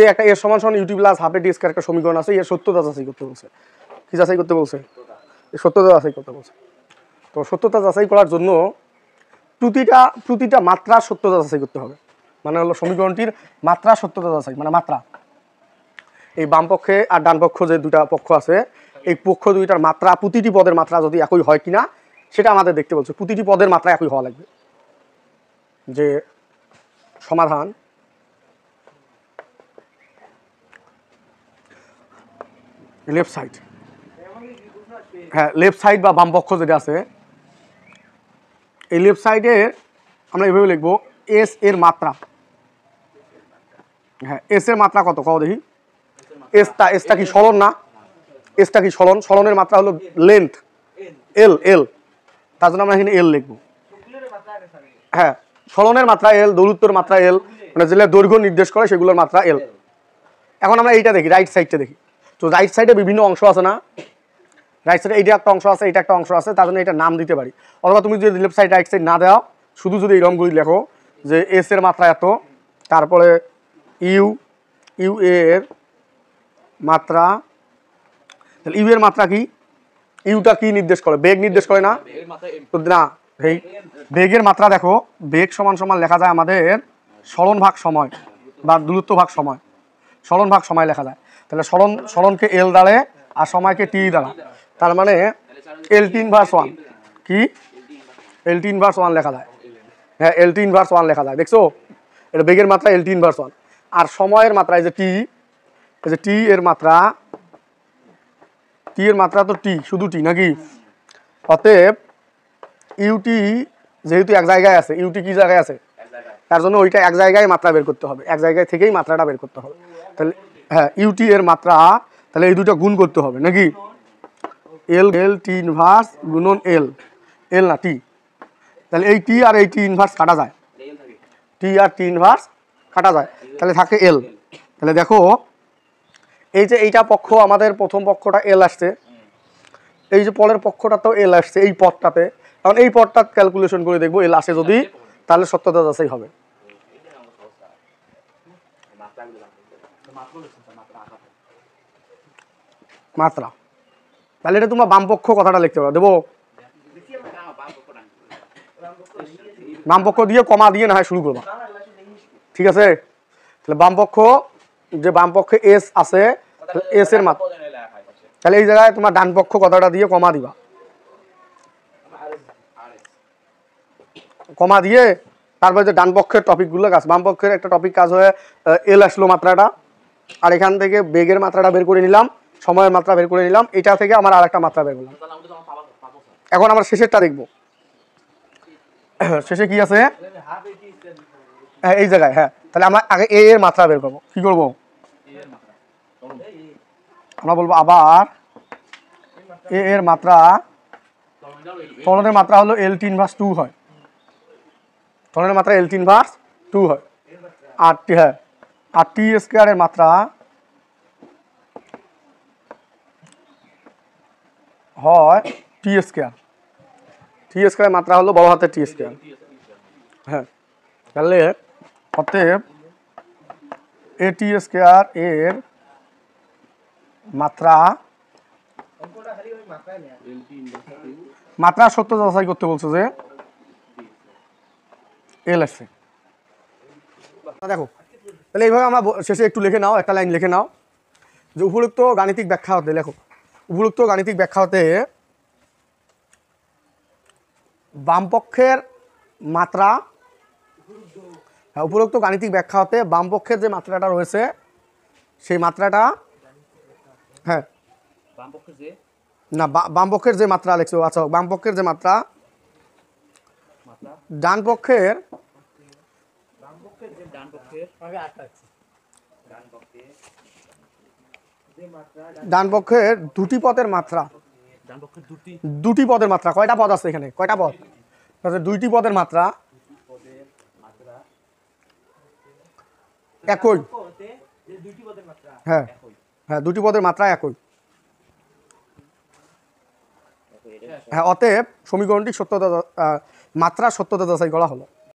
একটা এর সমান সমান ইউটি প্লাস হাফ এটি স্কয়ার একটা সমীকরণ আছে, এর সত্যতা যাচাই করতে বলছে। কি যাচাই করতে বলছে? সত্যতা যাচাই করতে বলছে। তো সত্যতা যাচাই করার জন্য প্রতিটা মাত্রা সত্যতা যাচাই করতে হবে। মানে হলো সমীকরণটির মাত্রা সত্যতা যাচাই, মানে মাত্রা। এই বাম পক্ষে আর ডান পক্ষ যে দুটা পক্ষ আছে, এই পক্ষ দুইটার মাত্রা, প্রতিটি পদের মাত্রা যদি একই হয় কিনা সেটা আমাদের দেখতে বলছে। প্রতিটি পদের মাত্রা একই হওয়া লাগবে। যে সমাধান লেফট সাইড, হ্যাঁ লেফট সাইড বা বাম পক্ষ যেটা আছে, এই লেফট সাইডে আমরা এভাবে লিখবো এস এর মাত্রা। হ্যাঁ এস এর মাত্রা কত কও দেখি। এসটা কি সরণ না? এসটা কি সরণ? সরণের মাত্রা হলো লেন্থ, এল। তার জন্য আমরা এখানে এল লিখবো। হ্যাঁ সরণের মাত্রা এল, দূরত্বের মাত্রা এল, মানে যেগুলো দৈর্ঘ্য নির্দেশ করে সেগুলোর মাত্রা এল। এখন আমরা এইটা দেখি, রাইট সাইডটা দেখি। তো রাইট সাইডে বিভিন্ন অংশ আছে না? রাইট সাইডে এইটা একটা অংশ আছে, এইটা একটা অংশ আছে, তার জন্য এটা নাম দিতে পারি। অথবা তুমি যদি লেফট সাইড রাইট সাইড না দেওয়া, শুধু যদি এইরকমগুলি লেখো যে এস এর মাত্রা এত, তারপরে ইউ এর মাত্রা, তাহলে ইউ এর মাত্রা কি? ইউটা কি নির্দেশ করে? বেগ নির্দেশ করে না? তো না, এই বেগের মাত্রা দেখো, বেগ সমান সমান লেখা যায় আমাদের সরণ ভাগ সময় বা দূরত্ব ভাগ সময়। সরণ ভাগ সময় লেখা যায়। তাহলে সরণকে এল দ্বারা আর সময়কে টি দ্বারা, তার মানে এল-টি ইনভার্স 1 কি? এল-টি ইনভার্স 1 লেখা যায়। হ্যাঁ এল-টি ইনভার্স 1 লেখা যায়, দেখছো? এটা বেগের মাত্রা এল-টি ইনভার্স 1। আর সময়ের মাত্রা এই যে টি, এই যে টি এর মাত্রা, টি এর মাত্রা তো টি, শুধু টি নাকি? অতএব ইউটি যেহেতু এক জায়গায় আছে, ইউটি কি জায়গায় আছে? তার জন্য ওইটা এক জায়গায় মাত্রা বের করতে হবে, এক জায়গায় থেকেই মাত্রাটা বের করতে হবে। তাহলে হ্যাঁ ইউটি এর মাত্রা, তাহলে এই দুটো গুণ করতে হবে নাকি? টি ইনভার্স গুণন এল না টি। তাহলে এই টি আর এই টি ইনভার্স কাটা যায়, টি আর টি ইনভার্স কাটা যায়, তাহলে থাকে এল। তাহলে দেখো এই যে এইটা পক্ষ, আমাদের প্রথম পক্ষটা এল আসছে, এই যে পরের পক্ষটা তো এল আসছে এই পদটাতে। এখন এই পদটা ক্যালকুলেশন করে দেখবো এল আসে যদি, তাহলে সত্যতা যাচাই হবে। মাত্রা, তাহলে এটা তোমরা বামপক্ষ কথাটা লিখতে পারো। দেবো বামপক্ষ দিয়ে কমা দিয়ে না হয় শুরু করবা, ঠিক আছে? তাহলে বামপক্ষ, যে বামপক্ষে এস আছে, এস এর মাত্রা, তাহলে এই জায়গায় তোমার ডান পক্ষ কথাটা দিয়ে কমা দিবা, কমা দিয়ে তারপরে যে ডান পক্ষের টপিকগুলো কাজ, বাম পক্ষের একটা টপিক কাজ হয়ে এল আসলো মাত্রাটা, আর এখান থেকে বেগের মাত্রাটা বের করে নিলাম, সময়ের মাত্রা বের করে নিলাম, এটা থেকে আমার আর একটা মাত্রা বের করলাম। এখন আমরা শেষেরটা দেখব। শেষে কি আছে? হ্যাঁ এই জায়গায়, হ্যাঁ তাহলে আমরা আগে এ এর মাত্রা বের করবো। কি করবো? আমরা বলবো আবার এ এর মাত্রা, ত্বরণের মাত্রা হলো এল-টি ইনভার্স 2 হয়, ত্বরণের মাত্রা এল-টি ইনভার্স 2 হয়। আর হ্যাঁ আর টি স্কয়ারের মাত্রা হয় টি স্কয়ার, টি স্কয়ারের মাত্রা হলো বড় হাতের টি স্কয়ার। হ্যাঁ তাহলে অতএব এ টি স্কয়ার এর মাত্রা, মাত্রা সত্য যাচাই করতে বলছে যে এল আসছে। দেখো তাহলে এইভাবে আমরা শেষে একটু লিখে নাও, একটা লাইন লিখে নাও যে উপরোক্ত গাণিতিক ব্যাখ্যা হতে, লেখো উপরোক্ত গাণিতিক ব্যাখ্যা হতে বামপক্ষের মাত্রা, হ্যাঁ উপরোক্ত গাণিতিক ব্যাখ্যা হতে বামপক্ষের যে মাত্রাটা রয়েছে সেই মাত্রাটা, হ্যাঁ না বামপক্ষের যে মাত্রা লিখছো, আচ্ছা বামপক্ষের যে মাত্রা, ডান পক্ষের ডান পক্ষের দুটি পদের মাত্রা, দুটি পদের মাত্রা, কয়টা পদ আছে এখানে? কয়টা পদ? দুইটি পদের মাত্রা একই, হ্যাঁ হ্যাঁ দুটি পদের মাত্রা একই। হ্যাঁ অতএব সমীকরণটি সত্যতা, মাত্রা সত্যতা যাচাই করা হলো।